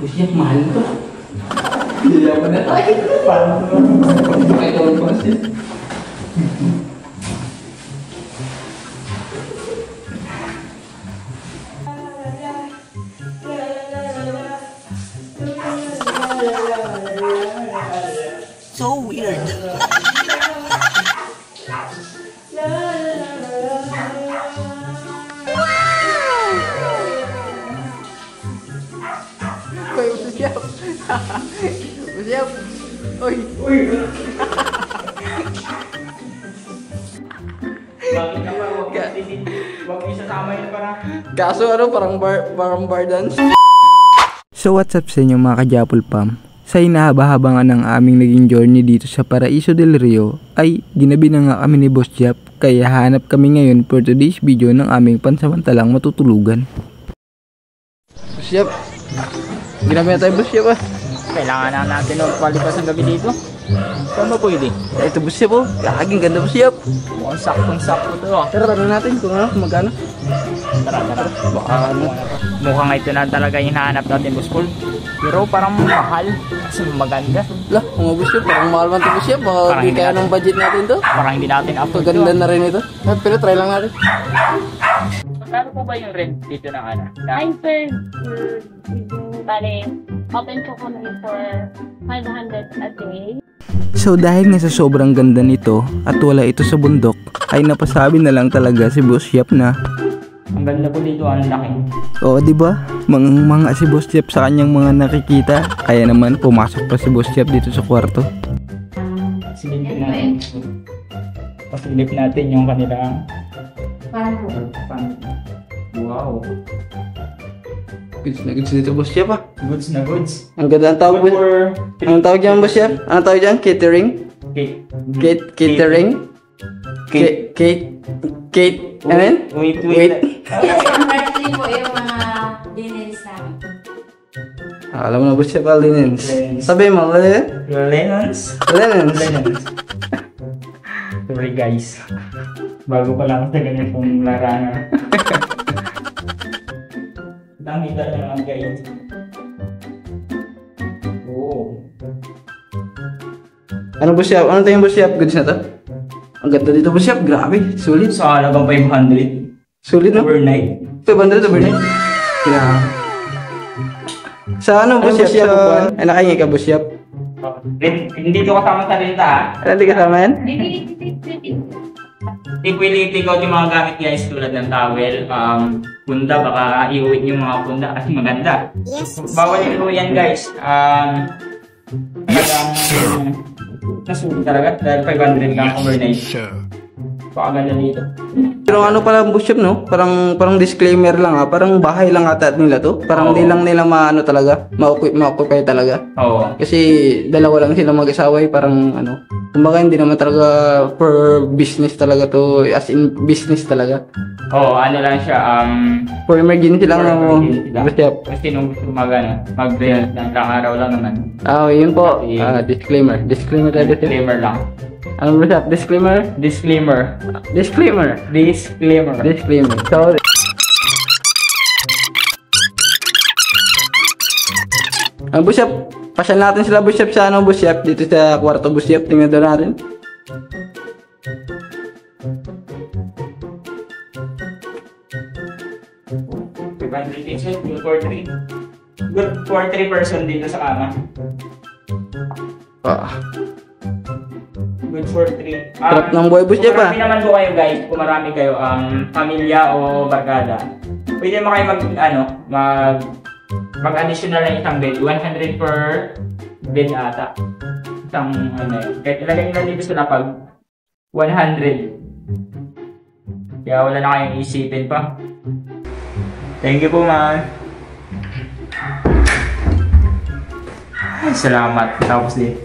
Siya, mahal to. Hindi ako na tayo. Parang ito. May tawag pa siya. So weird. Uy, Busyap. Busyap. Uy. Uy! Bakit ka pa? Huwag isasama yun para. Kaso ano, parang bar dance. So what's up sa inyo mga ka-Japol Pam? Sa hinahaba-haba nga ng aming naging journey dito sa Paraiso del Rio ay ginabi na nga kami ni Boss Jap, kaya hanap kami ngayon for today's video ng aming pansamantalang matutulugan. Boss Jap, ginabi na tayo Boss Jap ah. Kailangan na natin magpalipas ang gabi dito. Saan ba pwede? Ito Boss Jap oh, laging ganda Boss Jap. Mukhang saktong-sakto to ah. Tara natin kung ano, magkano. Tara. Baka ano. Mukhang ito na talaga yung hinahanap natin, Boss Paul. Pero parang mahal kasi maganda. Lah, mga Boss Jap, parang mahal man ito Boss Jap. Baka Parang di hindi kaya natin- ng budget natin to. Parang hindi natin afford Paganda na rin ito. Pero try lang natin. Magkano po ba yung rent dito ng ano? I'm sir, bale, open po kami for 500 a day. So dahil nga sa sobrang ganda nito at wala ito sa bundok, ay napasabi na lang talaga si Boss Jap na Ang ganda po dito, ang laki. oo, di ba? Mga si Boss Jap sa kanyang mga nakikita. Kaya naman pumasok pa si Boss Jap dito sa kwarto. Silipin natin. Pasilip natin yung kanilang pan. Wow. Goods na goods dito Boss Jap ah. Goods na goods. Ang ganda ang tawag. Good for Anong tawag dyan Boss Jap? Anong tawag dyan? Catering? Catering? Kate? Ano yun? Wait. Actually po yung mga dinners namin. Alam mo na Boss Jap, linens. Linens. Sabi mo, Lenons. linens. Sorry guys. Bago pa lang sa ganitong larangan. Nakita naman guys. Oo. Ano Boss Jap? Ano tayong Boss Jap? Goods na to? Ang ganda dito Boss Jap, grabe. Sulit. Sa halagang 500 Sulit no? overnight. 500 overnight? Yeah. Sa ano Boss Jap? Sa... Ay nakahingi ka Boss Jap? Hindi ko kasama sa renta ha. Ano di kasama yan? Equality ko yung mga gamit guys tulad ng towel, punda, baka iuwit yung mga punda kasi maganda. Bawal yung po yan guys. Talagang nasulit talaga dahil 500 lang overnight. Baka ganda dito. Pero ano pala Boss Jap no? Parang disclaimer lang ha. Parang bahay lang ata nila to. Parang Oo. di lang nila maano talaga. Ma-occupy talaga. Oo. Kasi dalawa lang sila mag-asawa parang ano. Kumbaga hindi naman talaga for business talaga to. As in business talaga. Oo, ano lang siya, For emergency lang For no. emergency lang. Boss Jap. kasi nung gusto mag-rent ng ilang araw lang naman. Yun po. Okay. Disclaimer. Disclaimer tayo. Disclaimer lang. Ano Boss Jap? Disclaimer? Disclaimer. Disclaimer. Disclaimer. Disclaimer. Sorry. Boss Jap, pasyal natin sila Boss Jap sa ano Boss Jap dito sa kwarto Boss Jap. Tingnan daw natin. Good for 3. Good for 3 person dito sa kama. Good for 3. Sarap ng buhay Boss Jap Kung ah. marami naman po kayo guys, kung marami kayo, pamilya o barkada, pwede mo kayo mag-additional na isang bed. 100 per bed ata. Isang ano eh. Kahit ilagay nyo lang dito sa lapag, 100. Kaya wala na kayong isipin pa. Thank you po, ma'am. Salamat. Tapos din.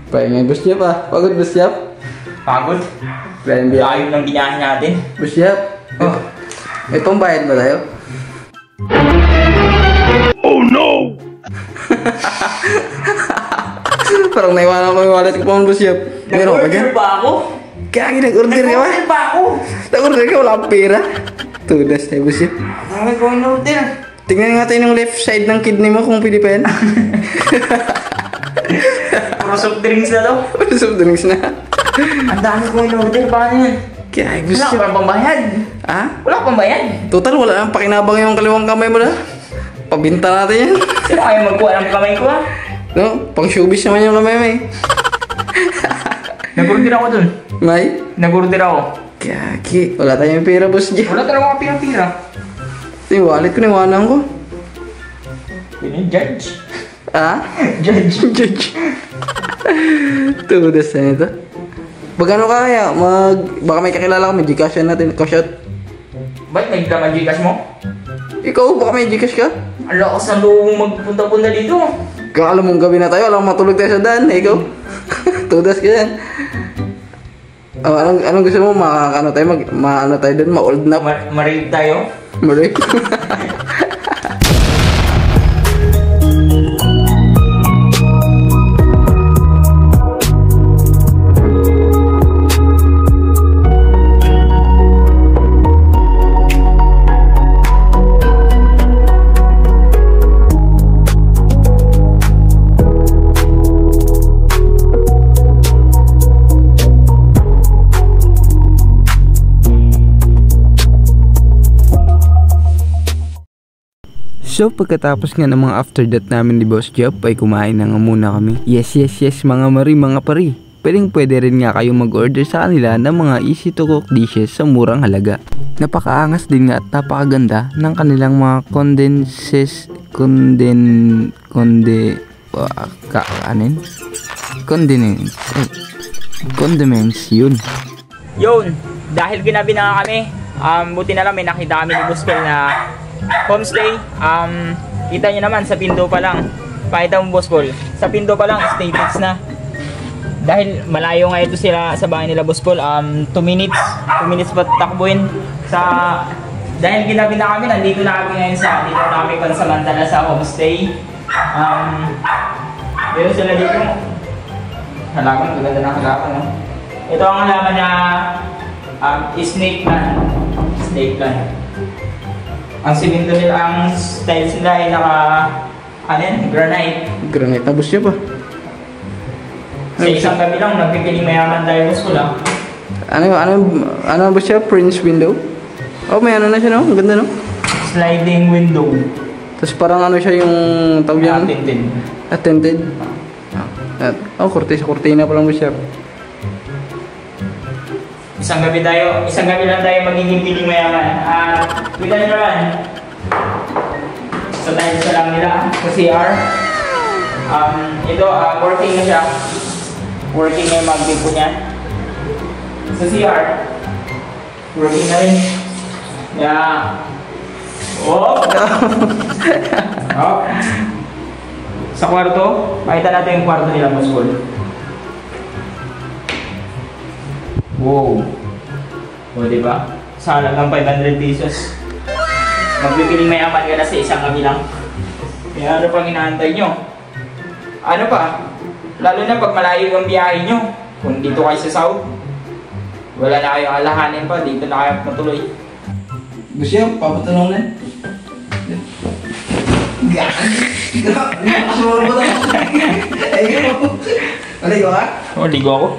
Paingay Boss Jap ah. Pagod Boss Jap. Pagod. Grabe. Layo ng binahin natin. Boss Jap. May pambayad ba tayo? Oh no! Parang naiwanan ko yung wallet ko pa Boss Jap. Meron ka dyan? Nag-order ba ako? Kaya nag-order ka ba? Nag-order ba ako? Nag-order ka, wala akong pera. Tudas tayo, boss Jeff. Ay, kung in-order. Tingnan natin yung left side ng kidney mo kung pwede pa yan. Puro soft drinks na daw. Soft drinks na. Ang dami kong in-order. Paano yan? Kaya, boss Wala Jeff. ka pang pambayad. Ha? Wala ka pang bayad. Total, wala nang pakinabang yung kaliwang kamay mo na. Pabinta natin yan. Sino kayo magkuha ng kamay ko ha? No? Pang showbiz naman yung kamay mo eh. Nag-order ako dun. May? Nag-order ako. Kaki. Wala tayong pera, boss Jeff. Wala talaga mga pira-pira. Yung wallet ko, niwanan ko. Yun yung judge. Ha? Judge. Judge. Tudas na ito. Bagano kaya? Baka may kakilala ko, may Gcash natin. Cash out. Ba't may laman Gcash mo? Ikaw, baka may Gcash ka? Ang lakas ng loob mong magpunta-punta dito. Kung alam mong gabi na tayo, alam mo matulog tayo sa daan. Ikaw. Tudas ka yan. Oh, anong gusto mo? Ano tayo dun? Ma-old na? Marib tayo. Marip. So pagkatapos nga ng mga after that namin ni Boss Jeff ay kumain na nga muna kami. Yes mga mari mga pari. Pwede rin nga kayong mag-order sa kanila ng mga easy to cook dishes sa murang halaga. Napakaangas din nga at napakaganda ng kanilang mga condiments yun. Yun, dahil ginabi na nga kami, buti na lang may nakita kami ni Buskel na homestay. Kita nyo naman sa pinto pa lang. Pakita mo, Buskel, sa pinto pa lang, stay fixed na. Dahil malayo nga ito sila sa bahay nila, Buskel. 2 minutes pa takbuhin. Dahil ginabi na kami, nandito na kami ngayon dito na kami pansamantala sa homestay. Meron sila dito. Halaman, maganda na halaman, no? Ito ang halaman na snake plant. Snake plant. Ang simento nila, ang tiles nila ay granite. Granite na Boss Jeff ah. Sa isang gabi lang, nagpipiling mayaman tayo Boss lang. Ano Boss Jeff? French window? Oh, may ano na siya, no? Ang ganda, no? Sliding window. Tapos parang ano siya yung tawag yan? Tinted. Oh, kurtina pa lang Boss Jeff. Isang gabi lang tayo magiging piling mayaman. Kita nyo naman. Sa tayo sa lang nila, sa CR. Ito, working na siya. Working na yung mag-big po niya. Sa CR. Working na rin. Oh! Sa kwarto, makita natin yung kwarto nila, Muscol. Wow! O, diba? Sa halagang 500 pesos. Magpipiling mayaman ka na sa isang gabi lang. Kaya ano pang inaantay nyo? Ano pa? Lalo na pag malayo yung biyahe nyo. Kung dito kayo sa South, wala na kayong alahanin pa. Dito na kayo matuloy. Boss Jeff, papatanong na. Maligo ka? Oh, ligo ako.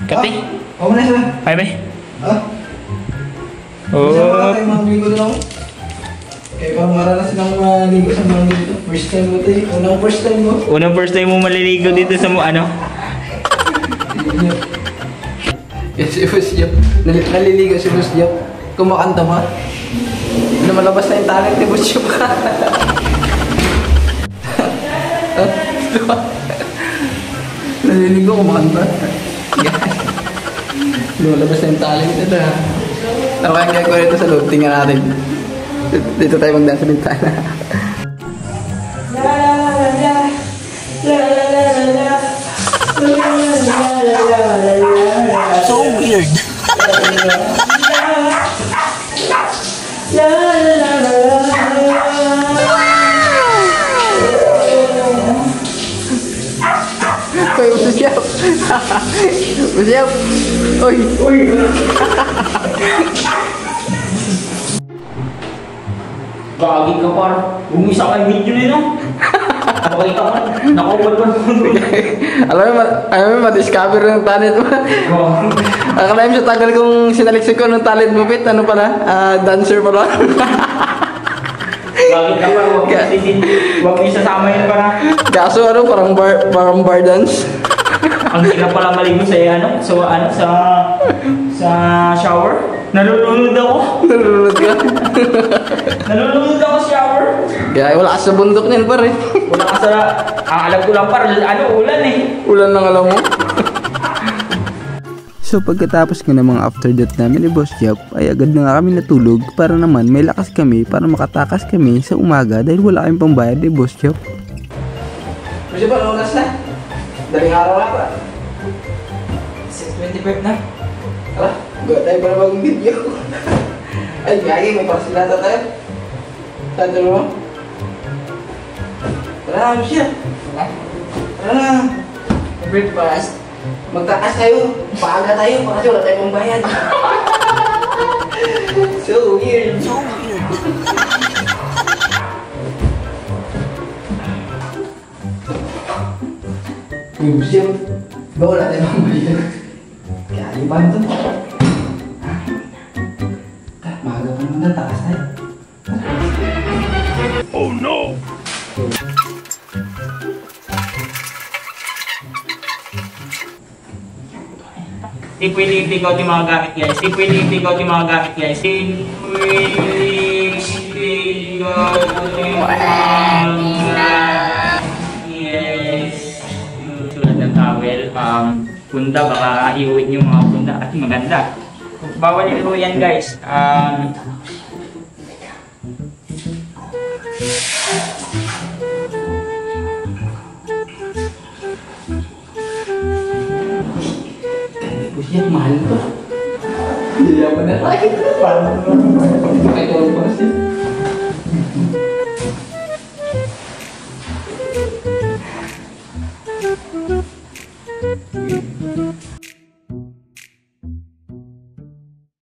Kati. Oo na siya. Bye-bye. Kasi wala tayong mga ligo doon ako. Kaya parang maranasin ng mga ligo sa mga dito. First time mo tayo. Unang first time mo. Maliligo dito sa ano? Yes, si Boss Jeff. Naliligo si Boss Jeff. Kumakanta ba? Lumalabas na yung talent ni Boss Jeff. Naliligo, kumakanta. Lumalabas na yung talent nito ha. Ano kaya gagawin ko rito sa loob? Tingnan natin. Dito tayo magdaan sa bintana. So weird. Uy, Boss Jeff! Boss Jeff! Uy! Gagi ka par. Umisa kay video na yun. Makita ko. Nakawal ko. alam mo, ma-discover yung talent mo. Akalaim sa tagal kong sinaliksik ko ng talent mo, Pit. Ano pala? Dancer pala. Gagi ka par. Huwag mo isasama yun para. Kaso ano, parang bar dance. Ang hirap pala maligo sa sa shower. Nalulunod ako. Nalulunod ka. Nalulunod ako sa shower. Kaya wala ka sa bundok niyan, par eh. Wala ka sa... Ang alam ko lang par, ulan eh. Ulan lang alam mo. So pagkatapos nga ng mga after that namin ni Boss Jap, ay agad na nga kami natulog para naman may lakas kami para makatakas kami sa umaga dahil wala kaming pambayad ni Boss Jap. Kasi ba, oras na? Daling araw na pa. 6:25 na. Tara, gawa tayo para mag-video. Ay, gagi, may parsilata tayo. Saan mo? Tara na, siya. Tara na. Breakfast. Magtakas tayo. Paaga tayo, kasi wala tayong pambayad. So weird. So weird. Uy, siya. Ba wala tayong pambayad? Kaya di ba ito? Maaga pa naman, takas tayo. Oh no! Ipwede ko yung mga gamit guys. Ipwede ko yung mga gamit guys. Yes. Tulad ng towel. Punda, baka iuwit yung mga punda kasi maganda. Bawal ito yan guys. Yan, mahal to. Hindi ako na tayo.